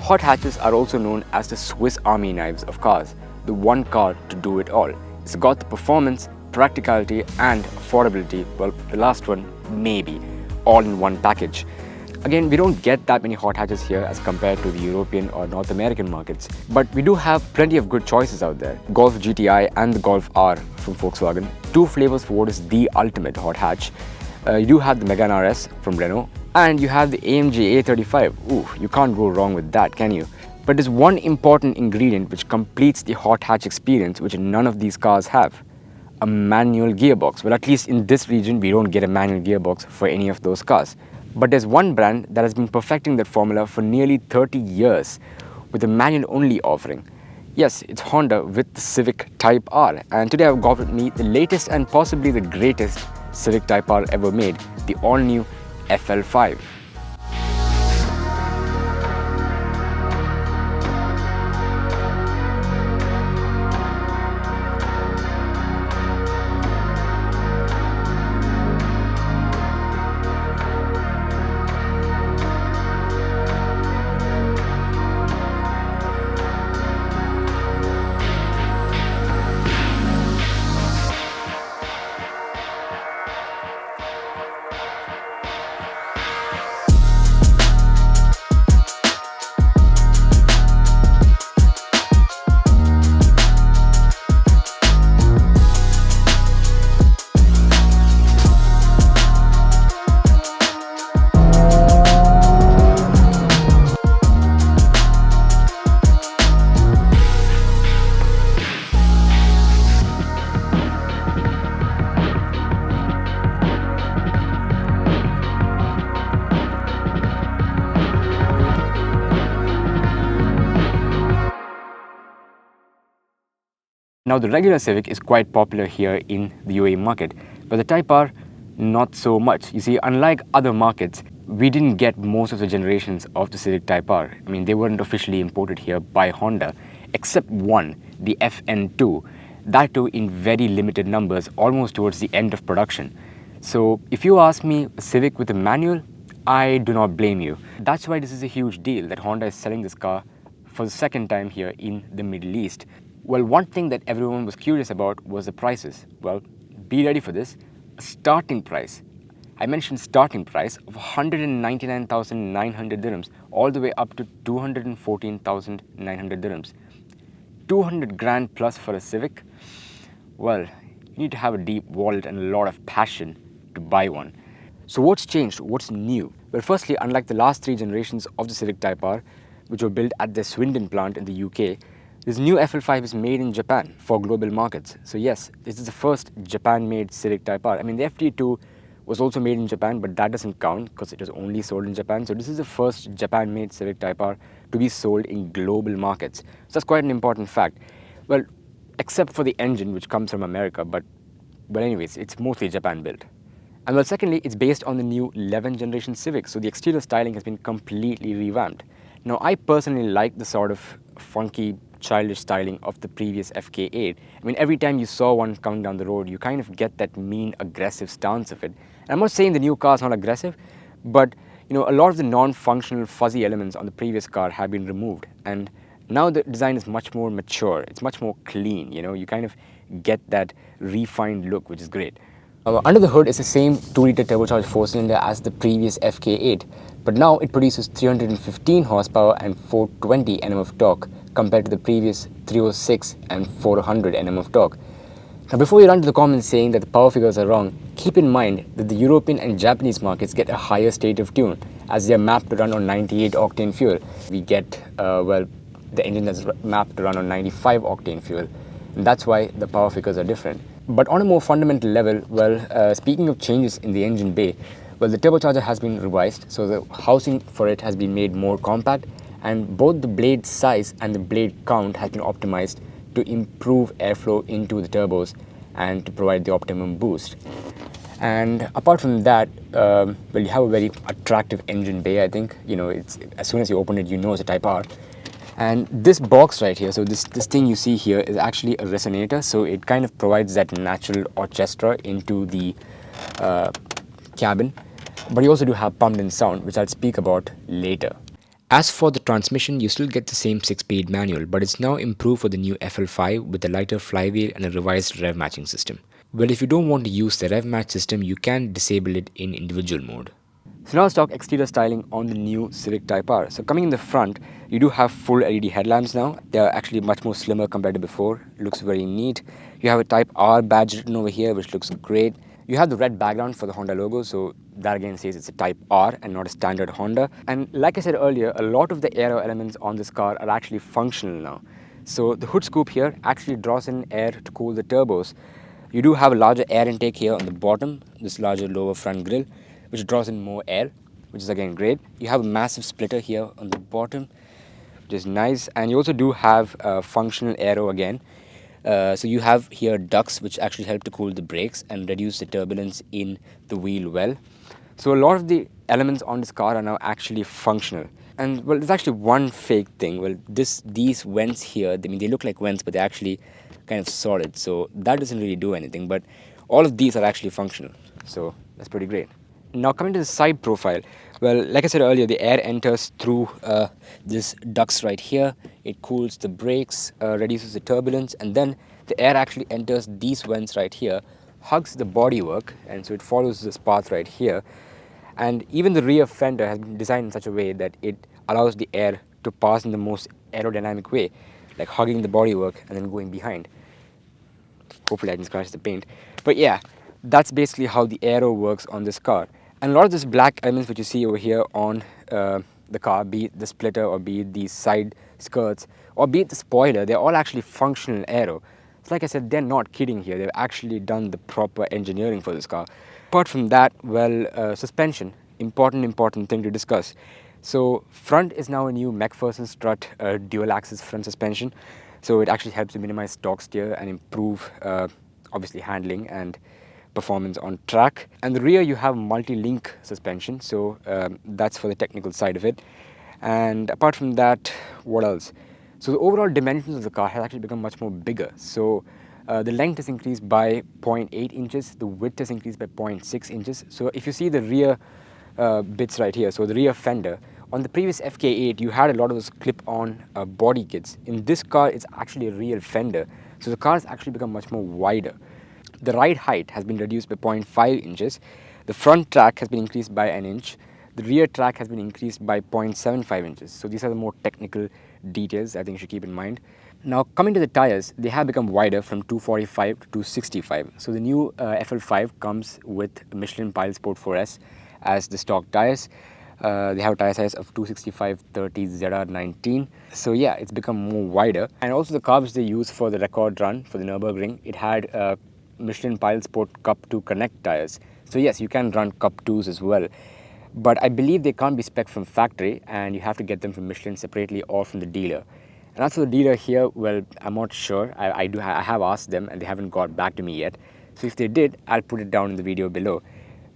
Hot hatches are also known as the Swiss Army knives of cars, the one car to do it all. It's got the performance, practicality and affordability, well, the last one maybe, all in one package. Again, we don't get that many hot hatches here as compared to the European or North American markets, but we do have plenty of good choices out there. Golf GTI and the Golf R from Volkswagen, two flavors for what is the ultimate hot hatch. You do have the Megane RS from Renault, and you have the AMG A35. Ooh, you can't go wrong with that, can you? But there's one important ingredient which completes the hot hatch experience which none of these cars have. A manual gearbox. Well, at least in this region, we don't get a manual gearbox for any of those cars. But there's one brand that has been perfecting that formula for nearly 30 years with a manual-only offering. Yes, it's Honda with the Civic Type-R. And today I've got with me the latest and possibly the greatest Civic Type-R ever made, the all-new FL5. Now, the regular Civic is quite popular here in the UAE market, but the Type-R, not so much. You see, unlike other markets, we didn't get most of the generations of the Civic Type-R. I mean, they weren't officially imported here by Honda, except one, the FN2. That too in very limited numbers, almost towards the end of production. So, if you ask me, a Civic with a manual, I do not blame you. That's why this is a huge deal that Honda is selling this car for the second time here in the Middle East. Well, one thing that everyone was curious about was the prices. Well, be ready for this. A starting price. I mentioned starting price of 199,900 dirhams all the way up to 214,900 dirhams. 200 grand plus for a Civic? Well, you need to have a deep wallet and a lot of passion to buy one. So what's changed? What's new? Well, firstly, unlike the last three generations of the Civic Type-R, which were built at their Swindon plant in the UK, this new FL5 is made in Japan for global markets. So yes, this is the first Japan-made Civic Type-R. I mean, the FD2 was also made in Japan, but that doesn't count because it was only sold in Japan. So this is the first Japan-made Civic Type-R to be sold in global markets. So that's quite an important fact. Well, except for the engine, which comes from America, but anyways, it's mostly Japan-built. And well, secondly, it's based on the new 11th generation Civic. So the exterior styling has been completely revamped. Now, I personally like the sort of funky, childish styling of the previous FK8. I mean, every time you saw one coming down the road, you kind of get that mean, aggressive stance of it. And I'm not saying the new car is not aggressive, but you know, a lot of the non-functional, fuzzy elements on the previous car have been removed. And now the design is much more mature. It's much more clean. You know, you kind of get that refined look, which is great. Under the hood is the same 2-liter turbocharged 4-cylinder as the previous FK8, but now it produces 315 horsepower and 420 Nm of torque compared to the previous 306 and 400 Nm of torque. Now, before you run to the comments saying that the power figures are wrong, keep in mind that the European and Japanese markets get a higher state of tune as they are mapped to run on 98 octane fuel. We get, well, the engine that's mapped to run on 95 octane fuel, and that's why the power figures are different. But on a more fundamental level, well, speaking of changes in the engine bay, well, the turbocharger has been revised, so the housing for it has been made more compact, and both the blade size and the blade count has been optimized to improve airflow into the turbos and to provide the optimum boost. And apart from that, well, you have a very attractive engine bay, I think. You know, it's, as soon as you open it, you know it's a Type-R. And this box right here, so this thing you see here is actually a resonator, so it kind of provides that natural orchestra into the cabin. But you also do have pumped-in sound, which I'll speak about later. As for the transmission, you still get the same 6-speed manual, but it's now improved for the new FL5 with a lighter flywheel and a revised rev matching system. Well, if you don't want to use the rev match system, you can disable it in individual mode. So now let's talk exterior styling on the new Civic Type-R. So coming in the front, you do have full LED headlamps now. They're actually much more slimmer compared to before. It looks very neat. You have a Type-R badge written over here, which looks great. You have the red background for the Honda logo, so that again says it's a Type-R and not a standard Honda. And like I said earlier, a lot of the aero elements on this car are actually functional now. So the hood scoop here actually draws in air to cool the turbos. You do have a larger air intake here on the bottom, this larger lower front grille, which draws in more air, which is again great. You have a massive splitter here on the bottom, which is nice. And you also do have a functional aero again. So you have here ducts which actually help to cool the brakes and reduce the turbulence in the wheel well. So a lot of the elements on this car are now actually functional. And well, there's actually one fake thing. Well, these vents here, I mean, they look like vents, but they're actually kind of solid. So that doesn't really do anything. But all of these are actually functional. So that's pretty great. Now coming to the side profile, well, like I said earlier, the air enters through this ducts right here. It cools the brakes, reduces the turbulence, and then the air actually enters these vents right here, hugs the bodywork, and so it follows this path right here. And even the rear fender has been designed in such a way that it allows the air to pass in the most aerodynamic way, like hugging the bodywork and then going behind. Hopefully I didn't scratch the paint. But yeah, that's basically how the aero works on this car. And a lot of these black elements which you see over here on the car, be it the splitter or be it these side skirts or be it the spoiler, they're all actually functional aero. So like I said, they're not kidding here. They've actually done the proper engineering for this car. Apart from that, well, suspension, important thing to discuss. So front is now a new McPherson strut dual axis front suspension. So it actually helps to minimize torque steer and improve obviously handling and performance on track. And the rear you have multi-link suspension, so that's for the technical side of it. And apart from that, what else? So the overall dimensions of the car has actually become much more bigger. So the length is increased by 0.8 inches, the width is increased by 0.6 inches. So if you see the rear bits right here, so the rear fender, on the previous FK8 you had a lot of those clip-on body kits. In this car it's actually a real fender, so the car has actually become much more wider. The ride height has been reduced by 0.5 inches, the front track has been increased by an inch, the rear track has been increased by 0.75 inches. So these are the more technical details I think you should keep in mind. Now coming to the tires, they have become wider from 245 to 265. So the new FL5 comes with Michelin Pilot Sport 4S as the stock tires. They have a tire size of 265/30 ZR19. So yeah, it's become more wider. And also the carbs they use for the record run for the Nürburgring, it had Michelin Pilot Sport Cup 2 Connect tires. So yes, you can run Cup 2s as well. But I believe they can't be spec'd from factory and you have to get them from Michelin separately or from the dealer. And as for the dealer here, well, I'm not sure. I have asked them and they haven't got back to me yet. So if they did, I'll put it down in the video below.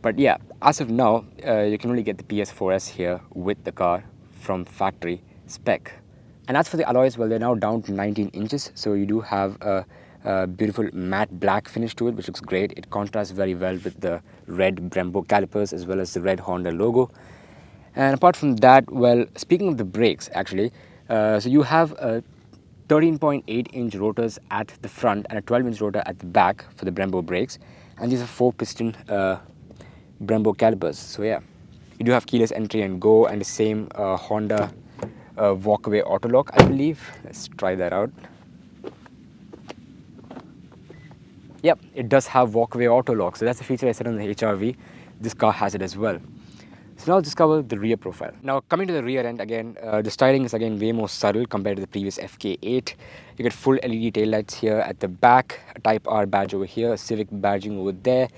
But yeah, as of now, you can only get the PS4S here with the car from factory spec. And as for the alloys, well, they're now down to 19 inches. So you do have a beautiful matte black finish to it, which looks great. It contrasts very well with the red Brembo calipers as well as the red Honda logo. And apart from that, well, speaking of the brakes, actually, so you have 13.8-inch rotors at the front and a 12-inch rotor at the back for the Brembo brakes. And these are 4-piston Brembo calipers. So yeah, you do have keyless entry and go and the same Honda walkaway auto lock, I believe. Let's try that out. Yep, it does have walkaway auto lock. So that's a feature I said on the HRV. This car has it as well. So now let's cover the rear profile. Now coming to the rear end again, the styling is again way more subtle compared to the previous FK8. You get full LED taillights here at the back, a Type-R badge over here, a Civic badging over there,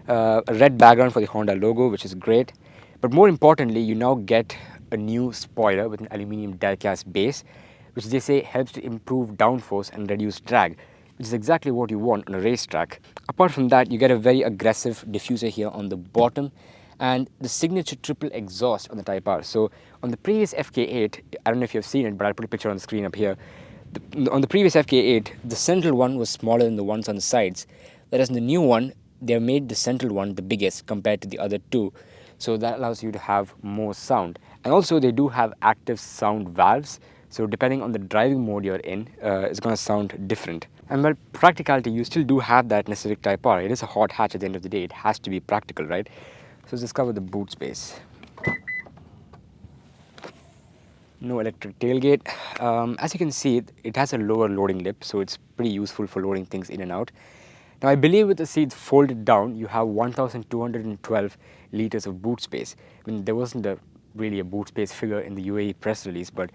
a red background for the Honda logo, which is great. But more importantly, you now get a new spoiler with an aluminium die-cast base, which they say helps to improve downforce and reduce drag, which is exactly what you want on a racetrack. Apart from that, you get a very aggressive diffuser here on the bottom and the signature triple exhaust on the Type-R. So on the previous FK8, I don't know if you've seen it, but I'll put a picture on the screen up here. On the previous FK8, the central one was smaller than the ones on the sides, whereas in the new one, they've made the central one the biggest compared to the other two. so that allows you to have more sound. And also they do have active sound valves, so depending on the driving mode you're in, it's going to sound different. And well, practicality, you still do have that in a Civic Type-R. It is a hot hatch at the end of the day. It has to be practical, right? So let's discover the boot space. No electric tailgate. As you can see, it has a lower loading lip, so it's pretty useful for loading things in and out. Now, I believe with the seats folded down, you have 1,212 liters of boot space. I mean, there wasn't really a boot space figure in the UAE press release, but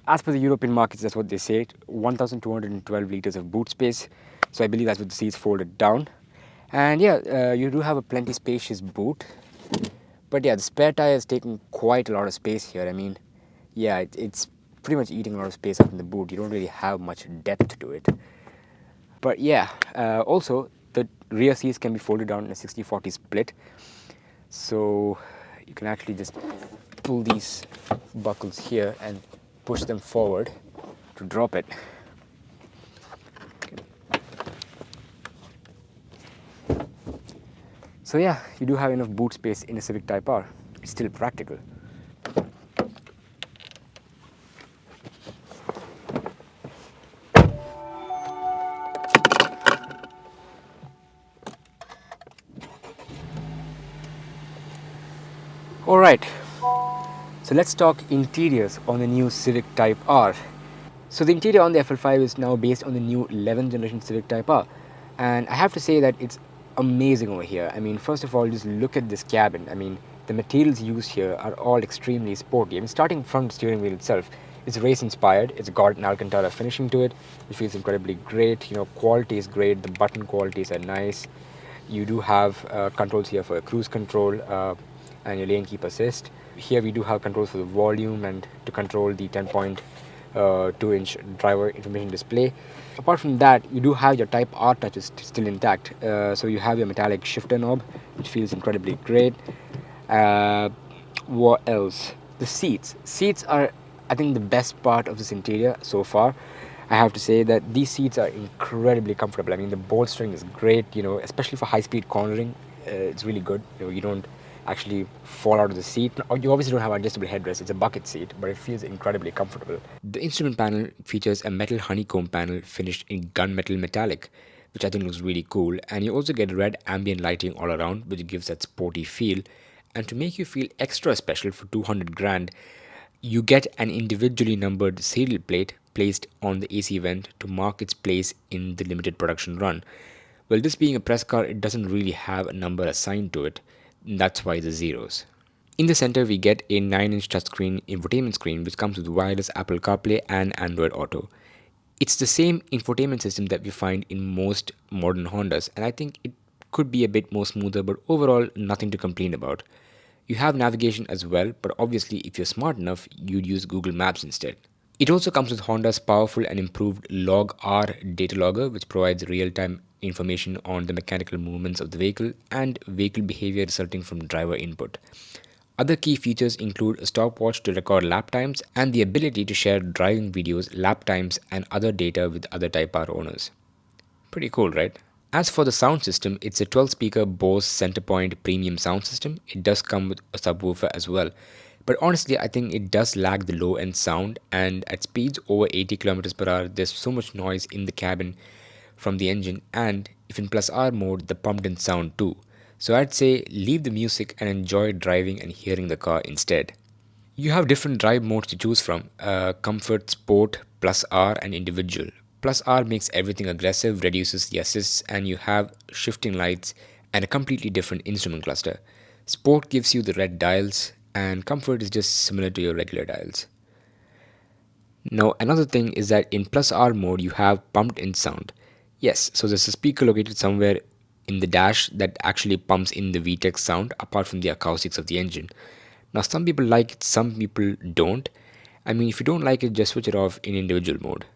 as per the European markets, that's what they say, 1,212 liters of boot space. So I believe that's with the seats folded down. And yeah, you do have a plenty spacious boot. But yeah, the spare tire is taking quite a lot of space here. I mean, yeah, it's pretty much eating a lot of space up in the boot. You don't really have much depth to it. But yeah, also the rear seats can be folded down in a 60-40 split. So you can actually just pull these buckles here and push them forward to drop it. So yeah, you do have enough boot space in a Civic Type-R. It's still practical. Alright, so let's talk interiors on the new Civic Type-R. So the interior on the FL5 is now based on the new 11th generation Civic Type-R, and I have to say that it's amazing over here. I mean, first of all, just look at this cabin. I mean, the materials used here are all extremely sporty. I mean, starting from the steering wheel itself, it's race inspired. It's got an Alcantara finishing to it, which feels incredibly great. You know, quality is great. The button qualities are nice. You do have controls here for cruise control and your lane keep assist. Here we do have controls for the volume and to control the 10.2-inch driver information display. Apart from that, you do have your Type R touches still intact. So you have your metallic shifter knob, which feels incredibly great. What else? The seats. Seats are, I think, the best part of this interior so far. I have to say that these seats are incredibly comfortable. I mean, the bolstering is great, you know, especially for high-speed cornering. It's really good. You know, you don't actually fall out of the seat. You obviously don't have adjustable headrest. It's a bucket seat, but it feels incredibly comfortable. The instrument panel features a metal honeycomb panel finished in gunmetal metallic, which I think looks really cool. And you also get red ambient lighting all around, which gives that sporty feel. And to make you feel extra special for 200 grand, you get an individually numbered serial plate placed on the AC vent to mark its place in the limited production run. Well, this being a press car, it doesn't really have a number assigned to it. That's why the zeros. In the center, we get a 9-inch touchscreen infotainment screen which comes with wireless Apple CarPlay and Android Auto. It's the same infotainment system that we find in most modern Hondas, and I think it could be a bit more smoother, but overall, nothing to complain about. You have navigation as well, but obviously, if you're smart enough, you'd use Google Maps instead. It also comes with Honda's powerful and improved Log R data logger, which provides real time information on the mechanical movements of the vehicle and vehicle behavior resulting from driver input. Other key features include a stopwatch to record lap times and the ability to share driving videos, lap times, and other data with other Type R owners. Pretty cool, right? As for the sound system, it's a 12-speaker Bose Centerpoint premium sound system. It does come with a subwoofer as well. But honestly, I think it does lag the low-end sound, and at speeds over 80 kilometers per hour, there's so much noise in the cabin from the engine, and if in plus R mode, the pumped-in sound too. So I'd say leave the music and enjoy driving and hearing the car instead. You have different drive modes to choose from: Comfort, Sport, Plus R, and Individual. Plus R makes everything aggressive, reduces the assists, and you have shifting lights and a completely different instrument cluster. Sport gives you the red dials, and Comfort is just similar to your regular dials. Now, another thing is that in Plus R mode, you have pumped in sound. Yes, so there's a speaker located somewhere in the dash that actually pumps in the VTEC sound apart from the acoustics of the engine. Now, some people like it, some people don't. I mean, if you don't like it, just switch it off in individual mode.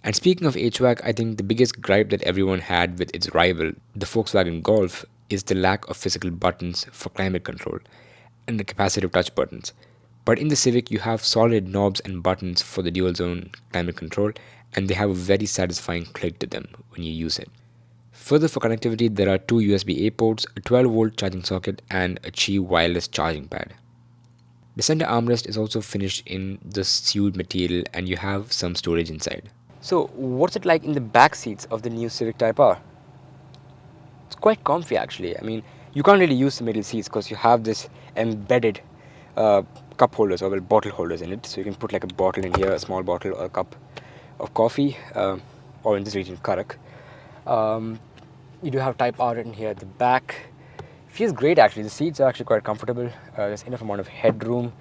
And speaking of HVAC, I think the biggest gripe that everyone had with its rival, the Volkswagen Golf, is the lack of physical buttons for climate control and the capacitive touch buttons. But in the Civic, you have solid knobs and buttons for the dual zone climate control, and they have a very satisfying click to them when you use it. Further, for connectivity, there are two USB-A ports, a 12-volt charging socket, and a Qi wireless charging pad. The center armrest is also finished in the sewed material, and you have some storage inside. So, what's it like in the back seats of the new Civic Type-R? It's quite comfy actually. I mean, you can't really use the middle seats because you have this embedded cup holders or well, bottle holders in it. So you can put like a bottle in here, a small bottle or a cup of coffee, or in this region, karak. You do have Type R in here at the back. Feels great actually. The seats are actually quite comfortable. There's enough amount of headroom.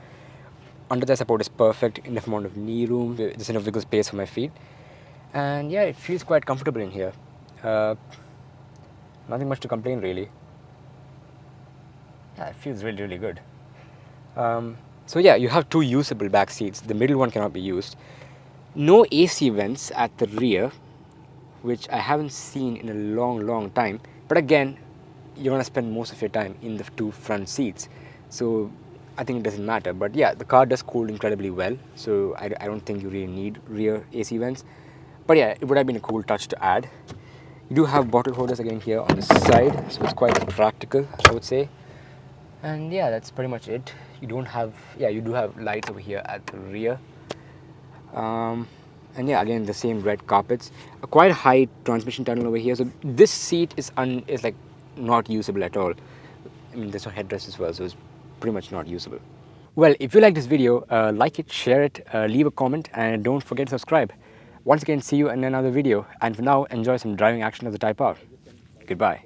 Under the support is perfect. Enough amount of knee room. There's enough wiggle space for my feet. And yeah, it feels quite comfortable in here. Nothing much to complain really. Yeah, it feels really, really good. So yeah, you have two usable back seats. The middle one cannot be used. No AC vents at the rear, which I haven't seen in a long, long time. But again, you're going to spend most of your time in the two front seats. So I think it doesn't matter. But yeah, the car does cool incredibly well. So I don't think you really need rear AC vents. But yeah, it would have been a cool touch to add. You do have bottle holders again here on the side. So it's quite practical, I would say. And yeah, that's pretty much it. You don't have, yeah, you do have lights over here at the rear. And yeah, again, the same red carpets. A quite high transmission tunnel over here. So this seat is like not usable at all. I mean, there's no headrest as well, so it's pretty much not usable. Well, if you like this video, like it, share it, leave a comment, and don't forget to subscribe. Once again, see you in another video. And for now, enjoy some driving action of the Type-R. Goodbye.